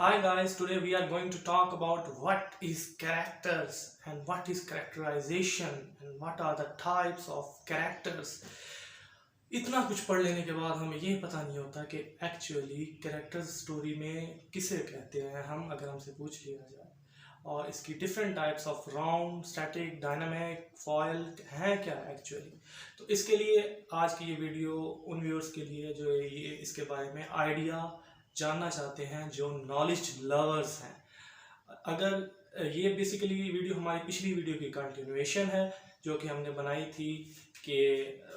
Hi guys, today we are going to talk about what is characters and what is characterization and what are the types of characters. इतना कुछ पढ़ लेने के बाद हमें ये पता नहीं होता कि एक्चुअली कैरेक्टर्स स्टोरी में किसे कहते हैं हम अगर हमसे पूछ लिया जाए और इसकी different types of round static dynamic foil हैं क्या एक्चुअली। तो इसके लिए आज की ये वीडियो उन व्यूअर्स के लिए जो ये इसके बारे में आइडिया जानना चाहते हैं, जो नॉलेज लवर्स हैं। अगर ये बेसिकली वीडियो हमारी पिछली वीडियो की कंटिन्यूएशन है जो कि हमने बनाई थी कि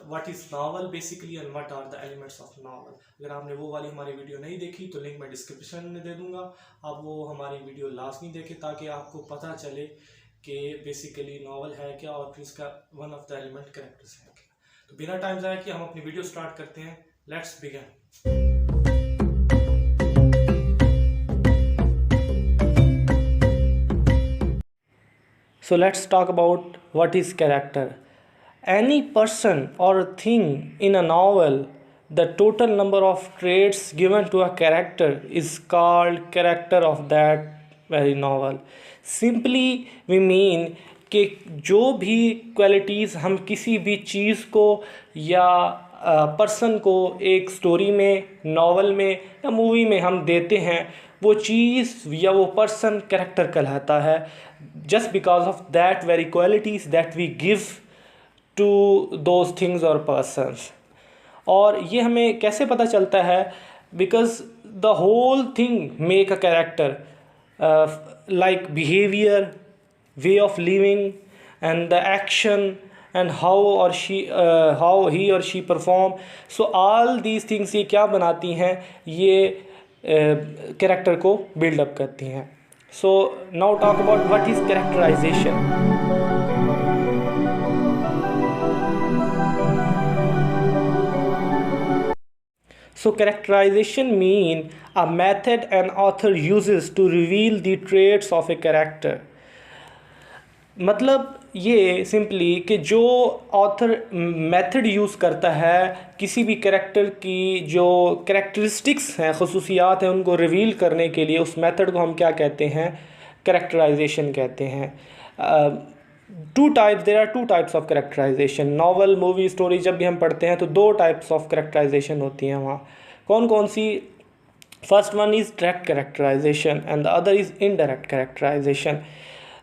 what is novel basically and what are the elements of novel. अगर आपने वो वाली हमारी वीडियो नहीं देखी तो लिंक मैं डिस्क्रिप्शन में दे दूंगा, आप वो हमारी वीडियो लाजमी देखें ताकि आपको पता चले कि बेसिकली नावल है क्या और फिर इसका one of the element characters है क्या। तो बिना टाइम ज़ाया किए हम अपनी वीडियो स्टार्ट करते हैं। Let's begin. So let's talk about what is character. Any person or thing in a novel, the total number of traits given to a character is called character of that very novel. Simply we mean कि जो भी qualities हम किसी भी चीज़ को या person को एक स्टोरी में, नॉवल में या मूवी में हम देते हैं, वो चीज़ या वो पर्सन कैरेक्टर कहलाता है, just because of that very qualities that we give to those things or persons. और ये हमें कैसे पता चलता है? Because the whole thing make a character, like behavior, way of living and the action and how he or she perform. So all these things ये क्या बनाती हैं? ये कैरेक्टर को बिल्डअप करती हैं। So now talk about what is characterization. So characterization mean a method an author uses to reveal the traits of a character. मतलब ये सिंपली कि जो ऑथर मेथड यूज़ करता है किसी भी कैरेक्टर की जो कैरेक्टरिस्टिक्स हैं, खसूसियात हैं, उनको रिवील करने के लिए, उस मेथड को हम क्या कहते हैं? कैरेक्टराइजेशन कहते हैं। There are two types of characterization. Novel, movie, story जब भी हम पढ़ते हैं तो दो टाइप्स ऑफ कैरेक्टराइजेशन होती हैं वहाँ। कौन कौन सी? First one is direct characterization and the other is indirect characterization.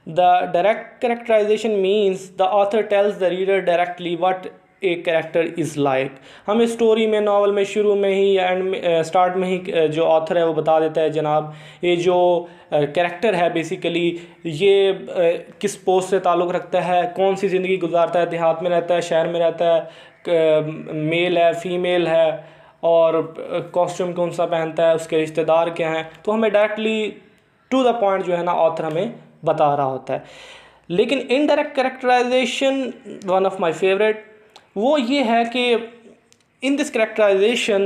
The direct characterization means the author tells the reader directly what a character is like. हमें स्टोरी में, नॉवल में शुरू में ही या एंड में, स्टार्ट में ही जो ऑथर है वो बता देता है, जनाब ये जो कैरेक्टर है बेसिकली ये किस पोस्ट से ताल्लुक़ रखता है, कौन सी ज़िंदगी गुजारता है, देहात में रहता है, शहर में रहता है, मेल है, फीमेल है, और कॉस्ट्यूम कौन सा पहनता है, उसके रिश्तेदार क्या हैं। तो हमें डायरेक्टली टू द पॉइंट जो है ना ऑथर हमें बता रहा होता है। लेकिन indirect characterization one of my favourite, वो ये है कि in this characterization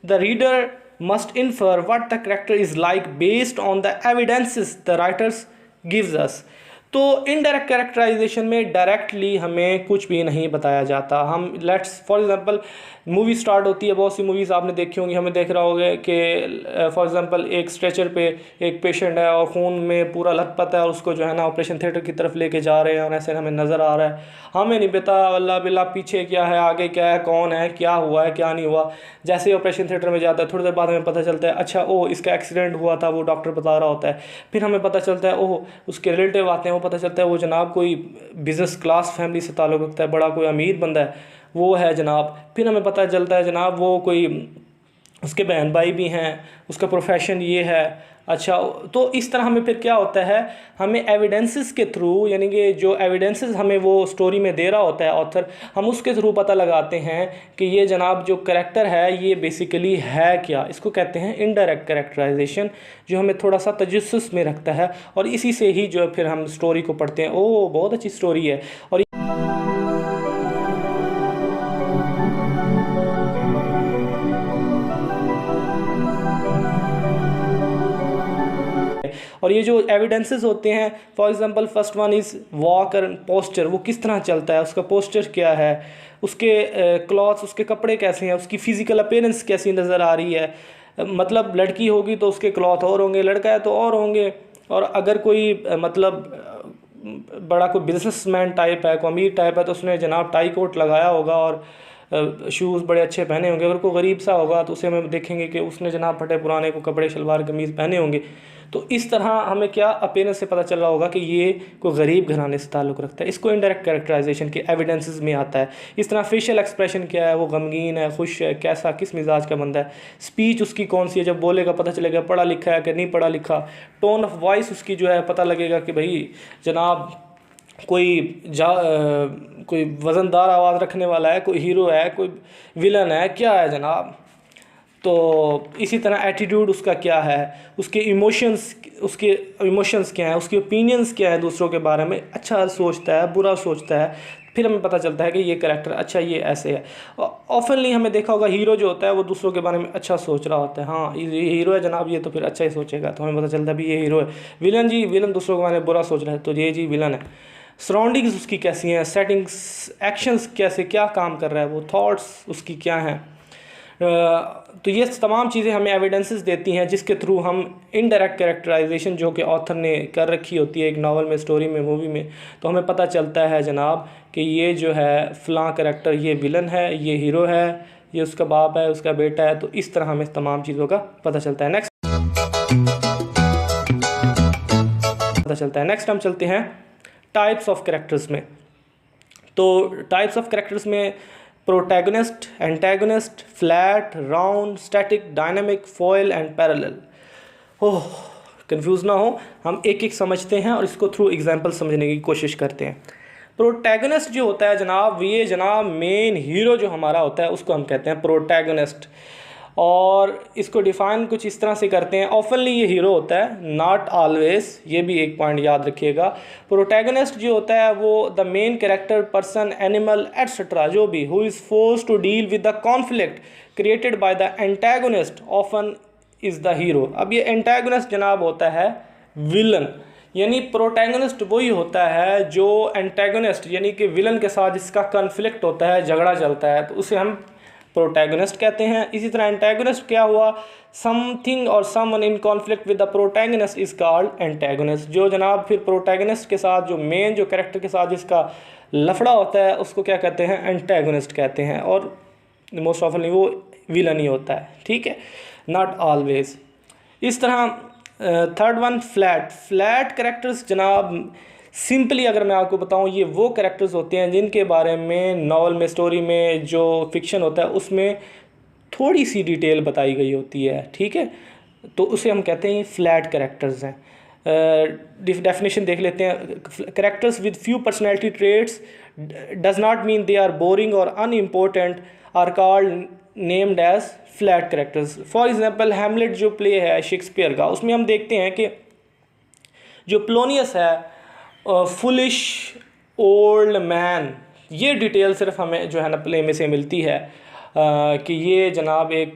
the reader must infer what the character is like based on the evidences the writers gives us. तो इनडायरेक्ट कैरेक्टराइजेशन में डायरेक्टली हमें कुछ भी नहीं बताया जाता। हम let's for example movie start होती है, बहुत सी मूवीज़ आपने देखी होंगी, हमें देख रहा होगा कि फॉर एग्जांपल एक स्ट्रेचर पे एक पेशेंट है और खून में पूरा लथपथ है और उसको जो है ना ऑपरेशन थिएटर की तरफ लेके जा रहे हैं और ऐसे हमें नज़र आ रहा है। हमें नहीं पता अल्लाह बिल्ला पीछे क्या है, आगे क्या है, कौन है, क्या हुआ है, क्या नहीं हुआ। जैसे ही ऑपरेशन थिएटर में जाता है थोड़ी देर बाद हमें पता चलता है अच्छा ओह इसका एक्सीडेंट हुआ था, वो डॉक्टर बता रहा होता है। फिर हमें पता चलता है ओह उसके रिलेटिव आते हैं, वो पता चलता है वो जनाब कोई बिज़नेस क्लास फैमिली से ताल्लुक़ रखता है, बड़ा कोई अमीर बंदा है वो है जनाब। फिर हमें पता चलता है जनाब वो कोई उसके बहन भाई भी हैं, उसका प्रोफेशन ये है। अच्छा, तो इस तरह हमें फिर क्या होता है, हमें एविडेंसेस के थ्रू, यानी कि जो एविडेंसेस हमें वो स्टोरी में दे रहा होता है ऑथर, हम उसके थ्रू पता लगाते हैं कि ये जनाब जो करैक्टर है ये बेसिकली है क्या। इसको कहते हैं इनडायरेक्ट कैरेक्टराइजेशन, जो हमें थोड़ा सा तजस्सुस में रखता है और इसी से ही जो फिर हम स्टोरी को पढ़ते हैं, ओह बहुत अच्छी स्टोरी है। और ये जो एविडेंसेस होते हैं, for example first one is walk and posture, वो किस तरह चलता है, उसका पोस्चर क्या है, उसके क्लॉथ्स, उसके कपड़े कैसे हैं, उसकी फ़िज़िकल अपीयरेंस कैसी नज़र आ रही है, मतलब लड़की होगी तो उसके क्लॉथ और होंगे, लड़का है तो और होंगे। और अगर कोई मतलब बड़ा कोई बिजनेसमैन टाइप है, कोई अमीर टाइप है, तो उसने जनाब टाई कोट लगाया होगा और शूज़ बड़े अच्छे पहने होंगे। अगर कोई गरीब सा होगा तो उसे हम देखेंगे कि उसने जनाब फटे पुराने को कपड़े शलवार कमीज़ पहने होंगे। तो इस तरह हमें क्या अपीयरेंस से पता चल रहा होगा कि ये कोई गरीब घराने से ताल्लुक़ रखता है। इसको इनडायरेक्ट कैरेक्टराइजेशन के एविडेंसेस में आता है। इस तरह फेशियल एक्सप्रेशन क्या है, वो गमगीन है, खुश है, कैसा किस मिजाज का बंदा है। स्पीच उसकी कौन सी है, जब बोलेगा पता चलेगा पढ़ा लिखा है कि नहीं पढ़ा लिखा। टोन ऑफ वॉइस उसकी जो है पता लगेगा कि भाई जनाब कोई वज़नदार आवाज़ रखने वाला है, कोई हीरो है, कोई विलन है, क्या है जनाब। तो इसी तरह एटीट्यूड उसका क्या है, उसके इमोशंस क्या हैं, उसके ओपिनियंस क्या है दूसरों के बारे में, अच्छा सोचता है बुरा सोचता है, फिर हमें पता चलता है कि ये कैरेक्टर अच्छा ये ऐसे है। ऑफनली हमें देखा होगा हीरो जो होता है वो दूसरों के बारे में अच्छा सोच रहा होता है, हाँ ये हीरो है जनाब, ये तो फिर अच्छा ही सोचेगा, तो हमें पता चलता है भी ये हीरो है। विलन जी, विलन दूसरों के बारे में बुरा सोच रहा है तो ये जी विलन है। सराउंडिंग्स उसकी कैसी हैं, सेटिंग्स, एक्शंस कैसे क्या काम कर रहा है वो, थॉट्स उसकी क्या हैं। तो ये तमाम चीज़ें हमें एविडेंसेस देती हैं जिसके थ्रू हम इनडायरेक्ट कैरेक्टराइजेशन जो कि ऑथर ने कर रखी होती है एक नावल में, स्टोरी में, मूवी में, तो हमें पता चलता है जनाब कि ये जो है फ़लाँ कैरेक्टर ये विलन है, ये हीरो है, ये उसका बाप है, उसका बेटा है। तो इस तरह हमें तमाम चीज़ों का पता चलता है। नेक्स्ट हम चलते हैं टाइप्स ऑफ कैरेक्टर्स में। तो टाइप्स ऑफ कैरेक्टर्स में protagonist, antagonist, flat, round, static, dynamic, foil and parallel. Oh confuse ना हो, हम एक एक समझते हैं और इसको थ्रू एग्जांपल समझने की कोशिश करते हैं। प्रोटैगनिस्ट जो होता है जनाब, ये जनाब मेन हीरो जो हमारा होता है उसको हम कहते हैं प्रोटैगनिस्ट। और इसको डिफ़ाइन कुछ इस तरह से करते हैं, ऑफनली ये हीरो होता है, नॉट ऑलवेज, ये भी एक पॉइंट याद रखिएगा। प्रोटैगनिस्ट जो होता है वो the main character, person, animal etcetera जो भी, who is force to deal with the conflict created by the antagonist often is the hero. अब ये एंटैगोनिस्ट जनाब होता है विलन, यानी प्रोटैगनिस्ट वही होता है जो एंटैगोनिस्ट यानी कि विलन के साथ जिसका कॉन्फ्लिक्ट होता है, झगड़ा चलता है, तो उसे हम प्रोटैगनिस्ट कहते हैं। इसी तरह एंटैगनिस्ट क्या हुआ, समथिंग और someone in conflict with the protagonist is called antagonist. जो जनाब फिर प्रोटैगनिस्ट के साथ जो मेन जो कैरेक्टर के साथ जिसका लफड़ा होता है उसको क्या कहते हैं, एंटैगनिस्ट कहते हैं। और मोस्ट ऑफनली वो विलन ही होता है, ठीक है, नॉट ऑलवेज। इस तरह थर्ड वन फ्लैट कैरेक्टर्स जनाब, सिंपली अगर मैं आपको बताऊं, ये वो कैरेक्टर्स होते हैं जिनके बारे में नॉवल में, स्टोरी में, जो फिक्शन होता है उसमें थोड़ी सी डिटेल बताई गई होती है, ठीक है, तो उसे हम कहते हैं फ्लैट कैरेक्टर्स हैं। डेफिनेशन देख लेते हैं। Characters with few personality traits does not mean they are boring और unimportant are called named as flat characters. For example Hamlet जो प्ले है शेक्सपियर का, उसमें हम देखते हैं कि जो पोलोनियस है, फुलिश ओल्ड मैन, ये डिटेल सिर्फ हमें जो है ना प्ले में से मिलती है कि ये जनाब एक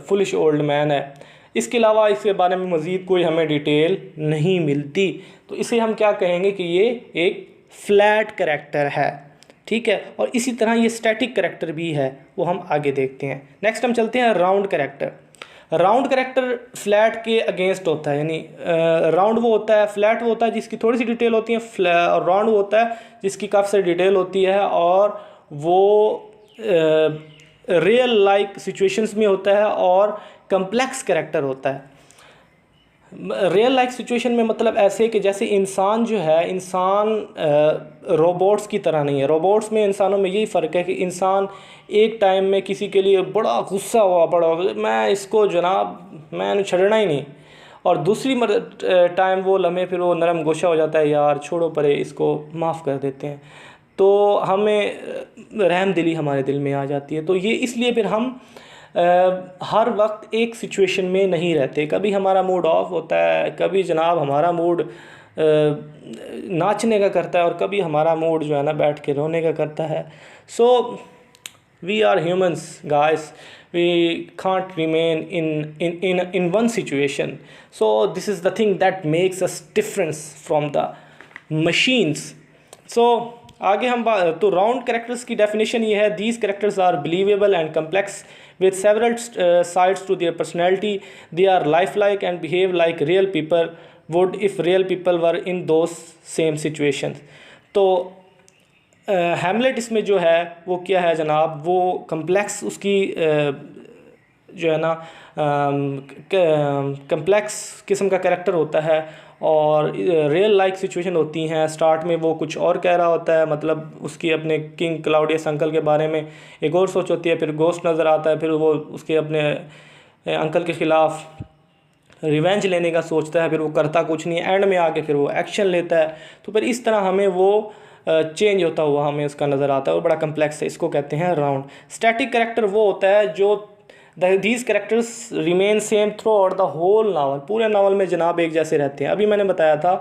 फुलिश ओल्ड मैन है। इसके अलावा इसके बारे में मज़ीद कोई हमें डिटेल नहीं मिलती, तो इसे हम क्या कहेंगे कि ये एक फ्लैट कैरेक्टर है, ठीक है। और इसी तरह ये स्टैटिक कैरेक्टर भी है, वो हम आगे देखते हैं। नेक्स्ट हम चलते हैं round character. Round character flat के अगेंस्ट होता है, यानी राउंड वो होता है, फ्लैट वो होता है जिसकी थोड़ी सी डिटेल होती है, और राउंड वो होता है जिसकी काफ़ी सारी डिटेल होती है और वो रियल लाइक सिचुएशंस में होता है और कम्प्लेक्स कैरेक्टर होता है। रियल लाइफ सिचुएशन में मतलब ऐसे कि जैसे इंसान जो है, इंसान रोबोट्स की तरह नहीं है। रोबोट्स में इंसानों में यही फ़र्क है कि इंसान एक टाइम में किसी के लिए बड़ा गुस्सा हुआ पड़ा, मैं इसको जनाब मैंने छड़ना ही नहीं, और दूसरी टाइम वो लम्हे फिर वो नरम गोशा हो जाता है, यार छोड़ो परे इसको माफ़ कर देते हैं, तो हमें रहम दिली हमारे दिल में आ जाती है। तो ये इसलिए फिर हम हर वक्त एक सिचुएशन में नहीं रहते। कभी हमारा मूड ऑफ होता है, कभी जनाब हमारा मूड नाचने का करता है, और कभी हमारा मूड जो है ना बैठ के रोने का करता है। So we are humans guys, we can't remain in one situation. So this is the thing that makes us difference from the machines. So आगे हम तो राउंड कैरेक्टर्स की डेफिनेशन ये है, these characters are believable and complex with several sides to their personality. They are lifelike and behave like real people would if real people were in those same situations. तो Hamlet इसमें जो है वो क्या है जनाब, वो कम्प्लेक्स उसकी जो है ना कम्प्लेक्स किस्म का कैरेक्टर होता है और रियल लाइक सिचुएशन होती हैं। स्टार्ट में वो कुछ और कह रहा होता है, मतलब उसकी अपने किंग क्लाउडियस अंकल के बारे में एक और सोच होती है, फिर गोस्ट नज़र आता है, फिर वो उसके अपने अंकल के ख़िलाफ़ रिवेंज लेने का सोचता है, फिर वो करता कुछ नहीं है, एंड में आके फिर वो एक्शन लेता है। तो फिर इस तरह हमें वो चेंज होता हुआ हमें उसका नज़र आता है और बड़ा कम्प्लेक्स है, इसको कहते हैं राउंड। स्टैटिक कैरेक्टर वो होता है जो these characters remain same throughout the whole novel, पूरे नावल में जनाब एक जैसे रहते हैं। अभी मैंने बताया था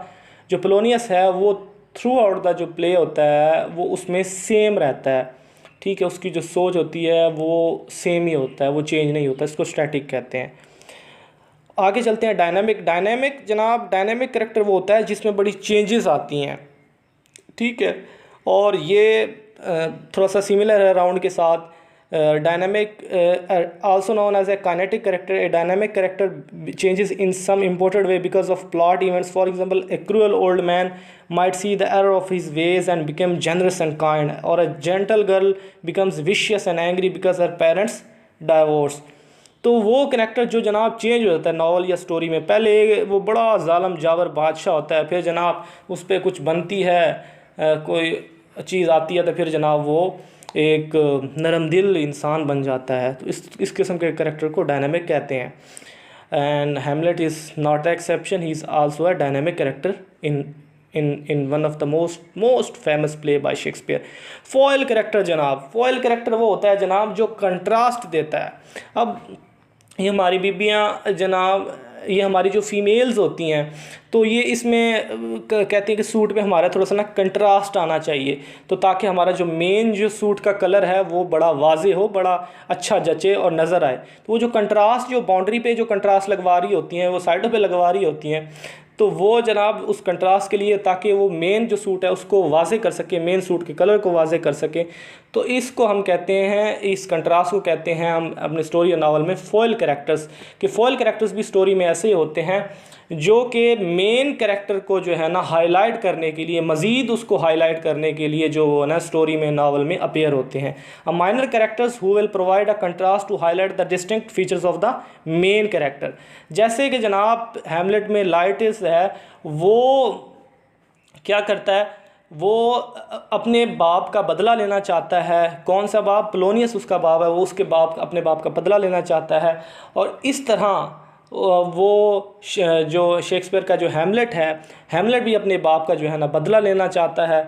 जो पोलोनियस है वो थ्रू आउट द जो प्ले होता है वो उसमें सेम रहता है, ठीक है, उसकी जो सोच होती है वो सेम ही होता है, वो चेंज नहीं होता, इसको स्टैटिक कहते हैं। आगे चलते हैं डायनामिक। डायनामिक जनाब, डायनामिक कैरेक्टर वो होता है जिसमें बड़ी चेंजेस आती हैं, ठीक है, और ये थोड़ा सा सिमिलर है राउंड के साथ। Dynamic also known as a kinetic character, a dynamic character changes in some important way because of plot events. For example, a cruel old man might see the error of his ways and become generous and kind, or a gentle girl becomes vicious and angry because her parents divorce. तो वो character जो जनाब change हो जाता है novel या story में, पहले वो बड़ा जालिम जावर बादशाह होता है, फिर जनाब उस पर कुछ बनती है, कोई चीज़ आती है, तो फिर जनाब वो एक नरम दिल इंसान बन जाता है। तो इस किस्म के कैरेक्टर को डायनामिक कहते हैं। And Hamlet is not the exception, he is also a dynamic character in one of the most famous play by Shakespeare. Foil character जनाब, फॉयल कैरेक्टर वो होता है जनाब जो कंट्रास्ट देता है। अब ये हमारी बीबियाँ जनाब, ये हमारी जो फीमेल्स होती हैं, तो ये इसमें कहती हैं कि सूट पे हमारा थोड़ा सा ना कंट्रास्ट आना चाहिए, तो ताकि हमारा जो मेन जो सूट का कलर है वो बड़ा वाजे हो, बड़ा अच्छा जचे और नज़र आए। तो वो जो कंट्रास्ट, जो बाउंड्री पे जो कंट्रास्ट लगवा रही होती हैं, वो साइडों पे लगवा रही होती हैं, तो वो जनाब उस कंट्रास्ट के लिए, ताकि वो मेन जो सूट है उसको वाजे कर सके, मेन सूट के कलर को वाजे कर सके, तो इसको हम कहते हैं, इस कंट्रास्ट को कहते हैं हम अपने स्टोरी या नावल में फॉयल कैरेक्टर्स। कि फॉयल कैरेक्टर्स भी स्टोरी में ऐसे ही होते हैं जो कि मेन कैरेक्टर को जो है ना हाईलाइट करने के लिए, मज़ीद उसको हाईलाइट करने के लिए जो है ना स्टोरी में नावल में अपीयर होते हैं। A minor characters who will provide a contrast to highlight the distinct features of the main character. जैसे कि जनाब हैमलेट में लाइटिस है, वो क्या करता है, वो अपने बाप का बदला लेना चाहता है। कौन सा बाप? पोलोनियस उसका बाप है, वो उसके बाप, अपने बाप का बदला लेना चाहता है। और इस तरह वो जो शेक्सपियर का जो हैमलेट है, हैमलेट भी अपने बाप का जो है ना बदला लेना चाहता है।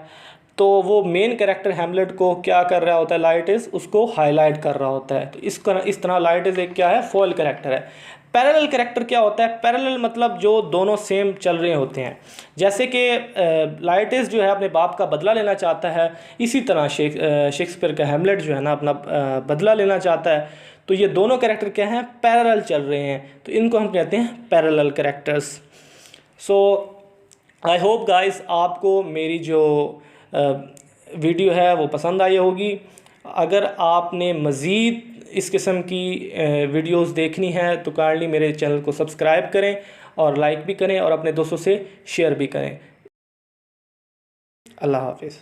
तो वो मेन कैरेक्टर हैमलेट को क्या कर रहा होता है, लाइटिस उसको हाईलाइट कर रहा होता है। तो इस तरह लाइटिस एक क्या है, फॉयल कैरेक्टर है। पैरेलल कैरेक्टर क्या होता है? पैरेलल मतलब जो दोनों सेम चल रहे होते हैं। जैसे कि लाइटिस जो है अपने बाप का बदला लेना चाहता है, इसी तरह शेक्सपियर का हैमलेट जो है ना अपना बदला लेना चाहता है। तो ये दोनों कैरेक्टर क्या हैं, पैरेलल चल रहे हैं, तो इनको हम कहते हैं parallel characters. So I hope guys आपको मेरी जो वीडियो है वो पसंद आई होगी। अगर आपने मज़ीद इस किस्म की वीडियोस देखनी है तो काइंडली मेरे चैनल को सब्सक्राइब करें और लाइक भी करें और अपने दोस्तों से शेयर भी करें। अल्लाह हाफिज़।